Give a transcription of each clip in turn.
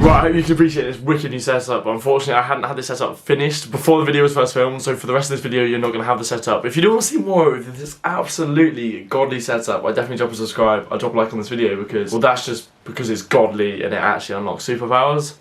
Right, I hope you can appreciate this wicked new setup, but unfortunately I hadn't had this setup finished before the video was first filmed, so for the rest of this video you're not going to have the setup. If you do want to see more of this absolutely godly setup, I definitely drop a subscribe, I'll drop a like on this video because, well, that's just because it's godly and it actually unlocks superpowers.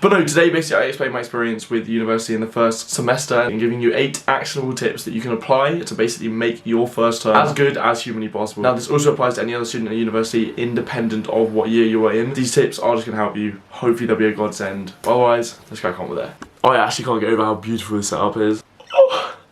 But no, today basically I explain my experience with university in the first semester and giving you 8 actionable tips that you can apply to basically make your first term as good as humanly possible. Now this also applies to any other student at university independent of what year you are in. These tips are just going to help you. Hopefully they'll be a godsend. Otherwise, let's crack on with it. I actually can't get over how beautiful this setup is.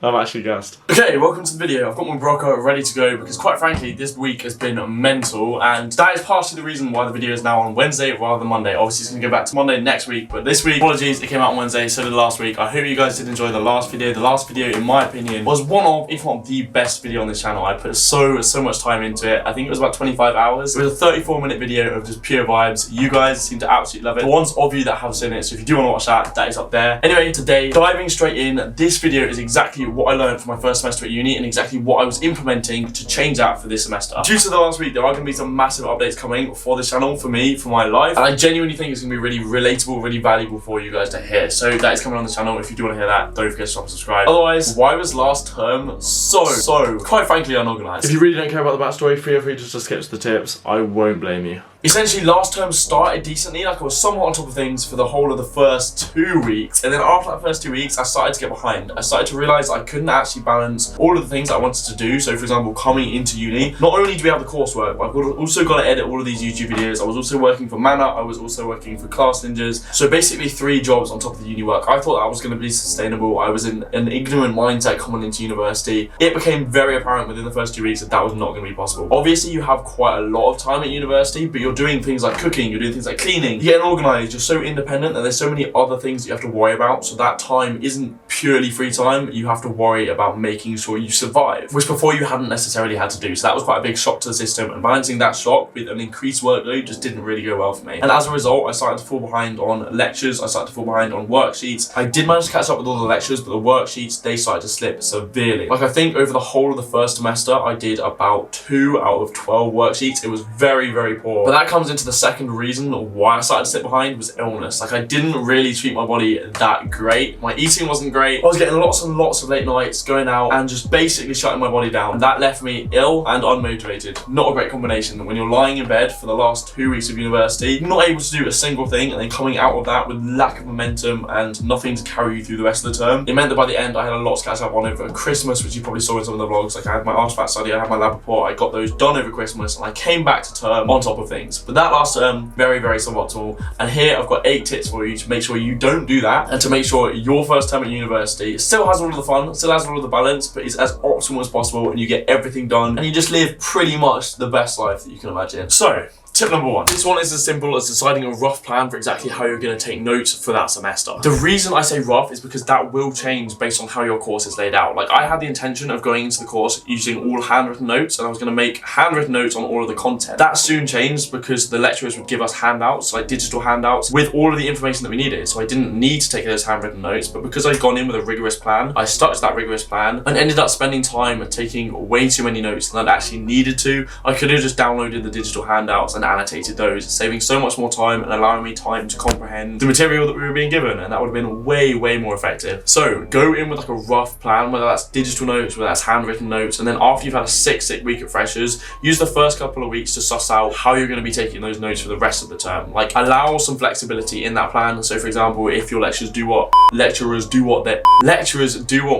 I'm actually gassed. Okay, welcome to the video. I've got my Brocco ready to go because quite frankly, this week has been mental and that is partially the reason why the video is now on Wednesday rather than Monday. Obviously, it's going to go back to Monday next week, but this week, apologies, it came out on Wednesday, so did last week. I hope you guys did enjoy the last video. The last video, in my opinion, was one of, if not the best video on this channel. I put so much time into it. I think it was about 25 hours. It was a 34-minute video of just pure vibes. You guys seem to absolutely love it. The ones of you that have seen it, so if you do want to watch that, that is up there. Anyway, today, diving straight in, this video is exactly what I learned from my first semester at uni and exactly what I was implementing to change that for this semester. Due to the last week, there are going to be some massive updates coming for this channel, for me, for my life, and I genuinely think it's going to be really relatable, really valuable for you guys to hear. So that is coming on the channel. If you do want to hear that, don't forget to stop and subscribe. Otherwise, why was last term so quite frankly unorganized? If you really don't care about the backstory, feel free just to skip to the tips. I won't blame you. Essentially, last term started decently, like I was somewhat on top of things for the whole of the first 2 weeks, and then after that first 2 weeks, I started to get behind. I started to realise I couldn't actually balance all of the things I wanted to do. So for example, coming into uni, not only do we have the coursework, but I've also got to edit all of these YouTube videos. I was also working for Mana, I was also working for Class Ninjas. So basically 3 jobs on top of the uni work. I thought that was going to be sustainable. I was in an ignorant mindset coming into university. It became very apparent within the first 2 weeks that that was not going to be possible. Obviously, you have quite a lot of time at university, but you're doing things like cooking, you're doing things like cleaning, you're getting organised, you're so independent and there's so many other things that you have to worry about, so that time isn't purely free time. You have to worry about making sure you survive, which before you hadn't necessarily had to do. So that was quite a big shock to the system, and balancing that shock with an increased workload just didn't really go well for me. And as a result, I started to fall behind on lectures, I started to fall behind on worksheets. I did manage to catch up with all the lectures, but the worksheets, they started to slip severely. Like I think over the whole of the first semester, I did about 2 out of 12 worksheets. It was very poor. But that comes into the second reason why I started to slip behind was illness. Like I didn't really treat my body that great. My eating wasn't great. I was getting lots and lots of late nights, going out and just basically shutting my body down. And that left me ill and unmotivated. Not a great combination. When you're lying in bed for the last 2 weeks of university, not able to do a single thing, and then coming out of that with lack of momentum and nothing to carry you through the rest of the term, it meant that by the end I had a lot to catch up on over Christmas, which you probably saw in some of the vlogs. Like I had my RSFAT study, I had my lab report, I got those done over Christmas, and I came back to term on top of things. But that last term, very suboptimal. And here I've got 8 tips for you to make sure you don't do that, and to make sure your first term at university still has all of the fun, still has all of the balance, but is as optimal as possible, and you get everything done, and you just live pretty much the best life that you can imagine. So, tip number 1. This one is as simple as deciding a rough plan for exactly how you're going to take notes for that semester. The reason I say rough is because that will change based on how your course is laid out. Like I had the intention of going into the course using all handwritten notes, and I was going to make handwritten notes on all of the content. That soon changed because the lecturers would give us handouts, like digital handouts, with all of the information that we needed. So I didn't need to take those handwritten notes, but because I'd gone in with a rigorous plan, I stuck to that rigorous plan and ended up spending time taking way too many notes than I'd actually needed to. I could have just downloaded the digital handouts and annotated those, saving so much more time and allowing me time to comprehend the material that we were being given, and that would have been way more effective. So go in with like a rough plan, whether that's digital notes, whether that's handwritten notes, and then after you've had a 6 week at freshers, use the first couple of weeks to suss out how you're going to be taking those notes for the rest of the term. Like allow some flexibility in that plan. So for example, if your lecturers do what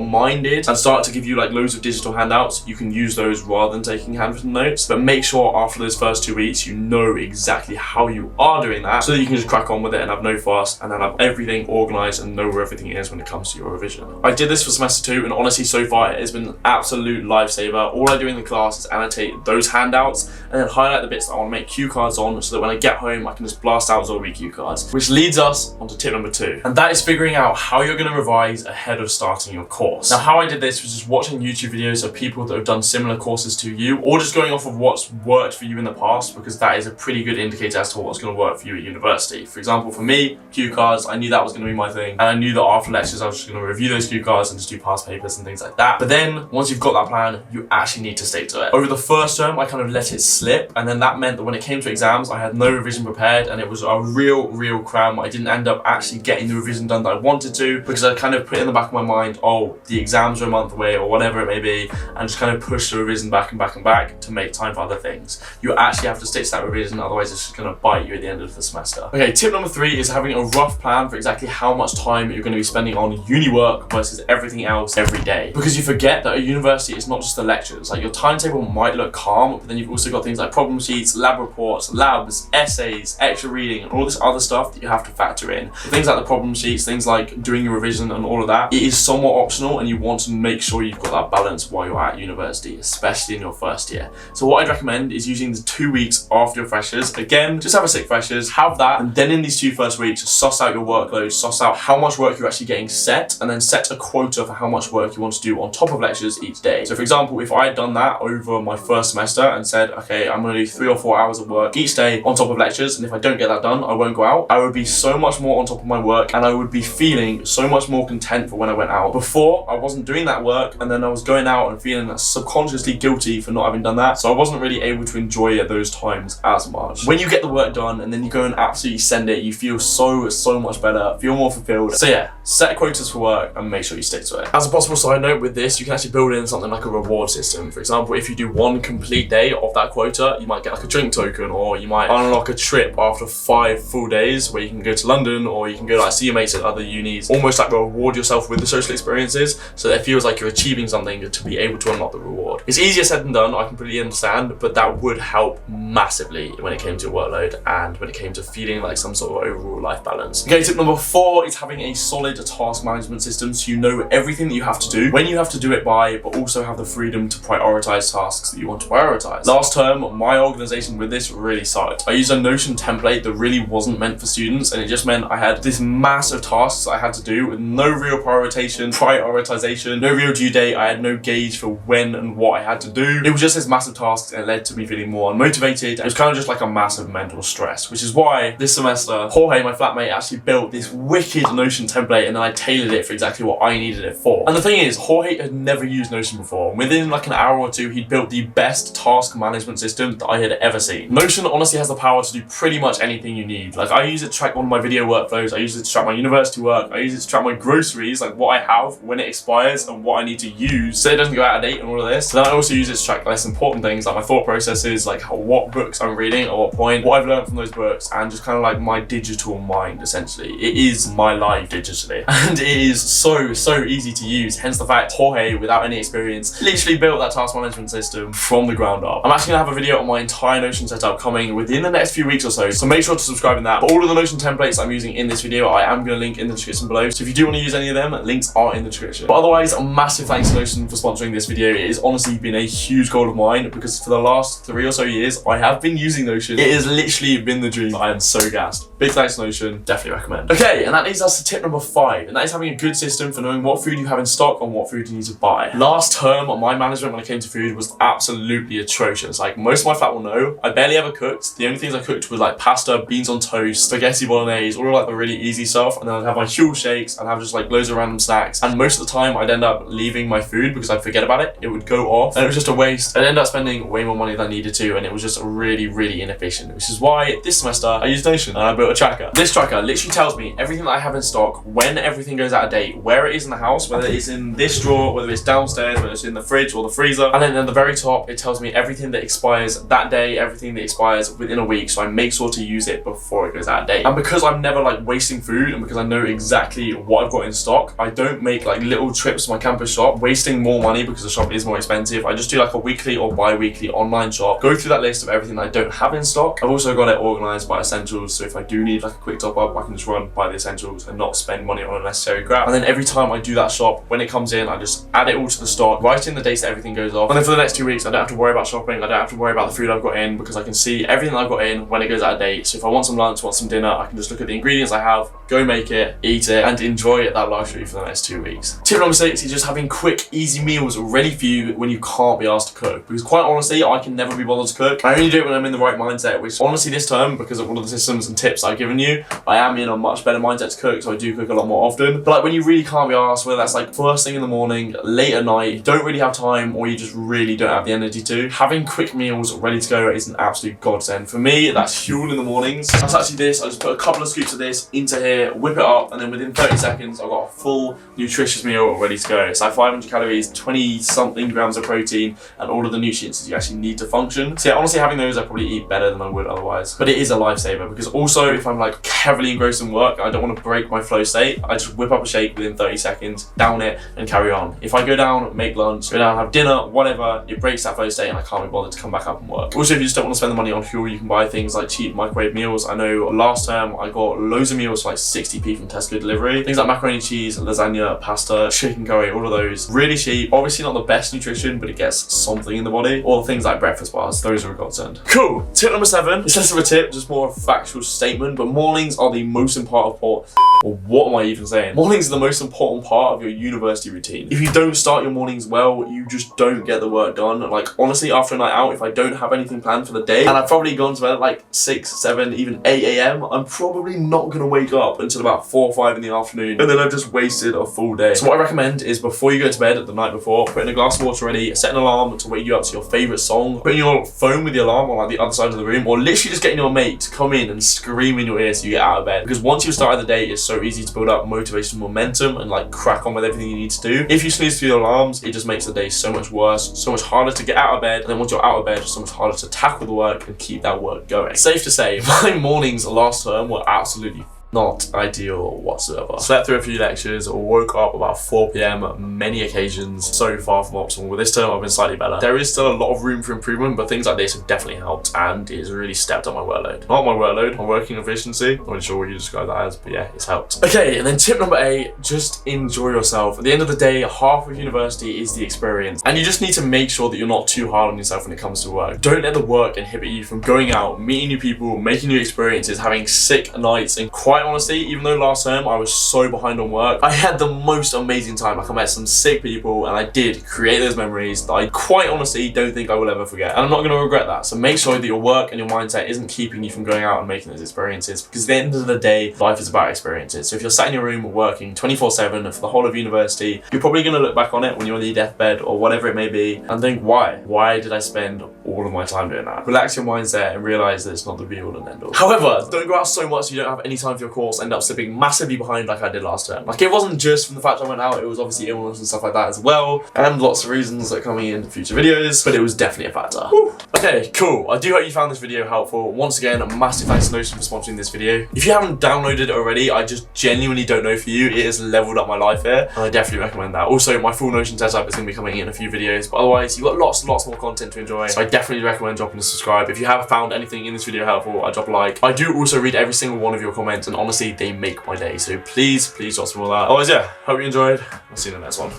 mine did and start to give you like loads of digital handouts, you can use those rather than taking handwritten notes. But make sure after those first 2 weeks you know exactly how you are doing that, so that you can just crack on with it and have no fuss, and then have everything organized and know where everything is when it comes to your revision. I did this for semester 2, and honestly so far it has been an absolute lifesaver. All I do in the class is annotate those handouts and then highlight the bits that I want to make cue cards on, so that when I get home I can just blast out Zombie cue cards. Which leads us onto tip number 2, and that is figuring out how you're going to revise ahead of starting your course. Now how I did this was just watching YouTube videos of people that have done similar courses to you, or just going off of what's worked for you in the past, because that is a pretty good indicator as to what's going to work for you at university. For example, for me, me, cue cards, I knew that was going to be my thing. And I knew that after lectures, I was just going to review those cue cards and just do past papers and things like that. But then once you've got that plan, you actually need to stick to it. Over the first term, I kind of let it slip. And then that meant that when it came to exams, I had no revision prepared and it was a real cram. I didn't end up actually getting the revision done that I wanted to because I kind of put in the back of my mind, oh, the exams are a month away or whatever it may be, and just kind of push the revision back and back to make time for other things. You actually have to stick to that revision, otherwise it's just going to bite you at the end of the semester. Okay, tip number 3 is having a rough plan for exactly how much time you're going to be spending on uni work versus everything else every day. Because you forget that at university it's not just the lectures. Like, your timetable might look calm, but then you've also got things like problem sheets, lab reports, labs, essays, extra reading, and all this other stuff that you have to factor in. Things like the problem sheets, things like doing your revision and all of that, it is somewhat optional, and you want to make sure you've got that balance while you're at university, especially in your first year. So what I'd recommend is using the 2 weeks after your freshers. Again, just have a sick freshers, have that, and then in these 2 first weeks, suss out your workload, suss out how much work you're actually getting set, and then set a quota for how much work you want to do on top of lectures each day. So for example, if I had done that over my first semester and said, okay, I'm going to do 3 or 4 hours of work each day on top of lectures, and if I don't get that done, I won't go out, I would be so much more on top of my work, and I would be feeling so much more content for when I went out. Before, I wasn't doing that work, and then I was going out and feeling subconsciously guilty for not having done that, so I wasn't really able to enjoy it at those times as much. When you get the work done and then you go and absolutely send it, you feel so much better, feel more fulfilled. So yeah, set quotas for work and make sure you stick to it. As a possible side note with this, you can actually build in something like a reward system. For example, if you do 1 complete day of that quota, you might get like a drink token, or you might unlock a trip after 5 full days where you can go to London, or you can go like see your mates at other unis, almost like reward yourself with the social experiences, so that it feels like you're achieving something to be able to unlock the reward. It's easier said than done, I completely understand, but that would help massively when it came to your workload and when it came to feeling like some sort of overall life balance. Okay, tip number 4 is having a solid task management system, so you know everything that you have to do, when you have to do it by, but also have the freedom to prioritize tasks that you want to prioritize. Last term, my organization with this really sucked. I used a Notion template that really wasn't meant for students, and it just meant I had this massive tasks I had to do with no real prioritization, no real due date. I had no gauge for when and what I had to do. It was just this massive task, and it led to me feeling more unmotivated. It was kind of just like a massive mental stress, which is why this semester, Jorge, my flatmate, actually built this wicked Notion template, and then I tailored it for exactly what I needed it for. And the thing is, Jorge had never used Notion before. And within like an hour or 2, he'd built the best task management system that I had ever seen. Notion honestly has the power to do pretty much anything you need. Like, I use it to track all of my video workflows, I use it to track my university work, I use it to track my groceries, like what I have, when it expires, and what I need to use so it doesn't go out of date and all of this. Then I also use it to track less important things like my thought processes, like what books I'm reading at what point, what I've learned from those books, and just kind of like my digital mind, essentially. It is my life digitally, and it is so easy to use, hence the fact Jorge, without any experience, literally built that task management system from the ground up. I'm actually gonna have a video on my entire Notion setup coming within the next few weeks or so make sure to subscribe in that. But all of the Notion templates I'm using in this video, I am gonna link in the description below, so if you do want to use any of them, links are in the description. But otherwise, a massive thanks to Notion for sponsoring this video. It has honestly been a huge goal of mine, because for the last 3 or so years, I have been using Notion. It has literally been the dream. I am so gassed. Big thanks to Notion, definitely recommend. Okay, and that leads us to tip number 5, and that is having a good system for knowing what food you have in stock and what food you need to buy. Last term, my management when it came to food was absolutely atrocious. Like, most of my flat will know, I barely ever cooked. The only things I cooked was like pasta, beans on toast, spaghetti bolognese, all of like the really easy stuff, and then I'd have my Huel shakes, I'd have just like loads of random snacks, and most of the time I'd end up leaving my food because I'd forget about it. It would go off, and it was just a waste. I'd end up spending way more money than I needed to, and it was just really inefficient, which is why this semester I used Notion and I built a tracker. This tracker literally tells me everything that I have in stock, when everything goes out of date, where it is in the house, whether it's in this drawer, whether it's downstairs, whether it's in the fridge or the freezer, and then at the very top it tells me everything that expires that day, everything that expires within a week, so I make sure to use it before it goes out of date. And because I'm never like wasting food, and because I know exactly what I've got in stock, I don't make like little trips to my campus shop, wasting more money because the shop is more expensive. I just do like a weekly or bi-weekly online shop, go through that list of everything that I don't have in stock. I've also got it organized by essentials, so if I do need like a quick top up, I can just run by the essentials and not spend money on unnecessary crap. And then every time I do that shop, when it comes in, I just add it all to the stock, write in the dates that everything goes off, and then for the next 2 weeks I don't have to worry about shopping, I don't have to worry about the food I've got in, because I can see everything that I've got in when it goes out of date. So if I want some lunch, want some dinner, I can just look at the ingredients I have, go make it, eat it, and enjoy that luxury for the next 2 weeks. Tip number 6 is just having quick, easy meals ready for you when you can't be asked to cook, because quite honestly, I can never be bothered to cook. I only do it when I'm in the right mindset, which honestly this term, because of all of the systems and tips I've given you, menu, I am in a much better mindset to cook, so I do cook a lot more often. But like when you really can't be arsed, whether that's like first thing in the morning, late at night, you don't really have time, or you just really don't have the energy to, having quick meals ready to go is an absolute godsend. For me, that's fuel in the mornings. That's actually this. I just put a couple of scoops of this into here, whip it up, and then within 30 seconds, I've got a full nutritious meal ready to go. It's like 500 calories, 20 something grams of protein, and all of the nutrients that you actually need to function. So yeah, honestly, having those, I probably eat better than I would otherwise. But it is a lifesaver, because also if I'm like heavily engrossed in work, I don't want to break my flow state, I just whip up a shake within 30 seconds, down it, and carry on. If I go down, make lunch, go down, have dinner, whatever, it breaks that flow state and I can't be bothered to come back up and work. Also, if you just don't want to spend the money on fuel, you can buy things like cheap microwave meals. I know last term I got loads of meals for like 60p from Tesco delivery. Things like macaroni cheese, lasagna, pasta, chicken curry, all of those. Really cheap. Obviously not the best nutrition, but it gets something in the body. Or things like breakfast bars. Those are a godsend. Cool. Tip number 7. It's less of a tip, just more a factual statement, but mornings are the most important part. Or what am I even saying? Mornings are the most important part of your university routine. If you don't start your mornings well, you just don't get the work done. Like honestly, after a night out, if I don't have anything planned for the day, and I've probably gone to bed at like 6, 7, even 8 a.m, I'm probably not gonna wake up until about 4 or 5 in the afternoon, and then I've just wasted a full day. So what I recommend is before you go to bed the night before, putting a glass of water ready, set an alarm to wake you up to your favorite song, putting your phone with the alarm on like the other side of the room, or literally just getting your mate to come in and scream in your ear so you get out of bed. Because once you start the day, it's so easy to build up motivation, momentum, and like crack on with everything you need to do. If you snooze through your alarms, it just makes the day so much worse, so much harder to get out of bed, and then once you're out of bed, it's so much harder to tackle the work and keep that work going. Safe to say, my mornings last term were absolutely not ideal whatsoever. Slept through a few lectures, or woke up about 4 p.m, many occasions, so far from optimal. With this term, I've been slightly better. There is still a lot of room for improvement, but things like this have definitely helped, and it has really stepped up my workload. Not my workload, my working efficiency. I'm not sure what you describe that as, but yeah, it's helped. Okay, and then tip number 8, just enjoy yourself. At the end of the day, half of university is the experience, and you just need to make sure that you're not too hard on yourself when it comes to work. Don't let the work inhibit you from going out, meeting new people, making new experiences, having sick nights, and quite honestly, even though last term I was so behind on work, I had the most amazing time. Like I met some sick people, and I did create those memories that I quite honestly don't think I will ever forget. And I'm not going to regret that. So make sure that your work and your mindset isn't keeping you from going out and making those experiences, because at the end of the day, life is about experiences. So if you're sat in your room working 24/7 for the whole of university, you're probably going to look back on it when you're on your deathbed or whatever it may be and think, why did I spend all of my time doing that? Relax your mindset and realize that it's not the be all and end all. However, don't go out so much you don't have any time for your course, end up slipping massively behind like I did last term. Like it wasn't just from the fact I went out, it was obviously illness and stuff like that as well, and lots of reasons that are coming in future videos, but it was definitely a factor. Woo. Okay, cool. I do hope you found this video helpful. Once again, a massive thanks to Notion for sponsoring this video. If you haven't downloaded it already, I just genuinely don't know for you. It has leveled up my life here, and I definitely recommend that. Also, my full Notion setup is going to be coming in a few videos, but otherwise, you've got lots and lots more content to enjoy, so I definitely recommend dropping a subscribe. If you have found anything in this video helpful, I drop a like. I do also read every single one of your comments, and honestly, they make my day, so please drop some more of that. Otherwise, yeah, hope you enjoyed. I'll see you in the next one.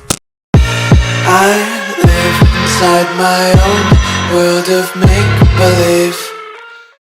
I live inside my own world of make-believe.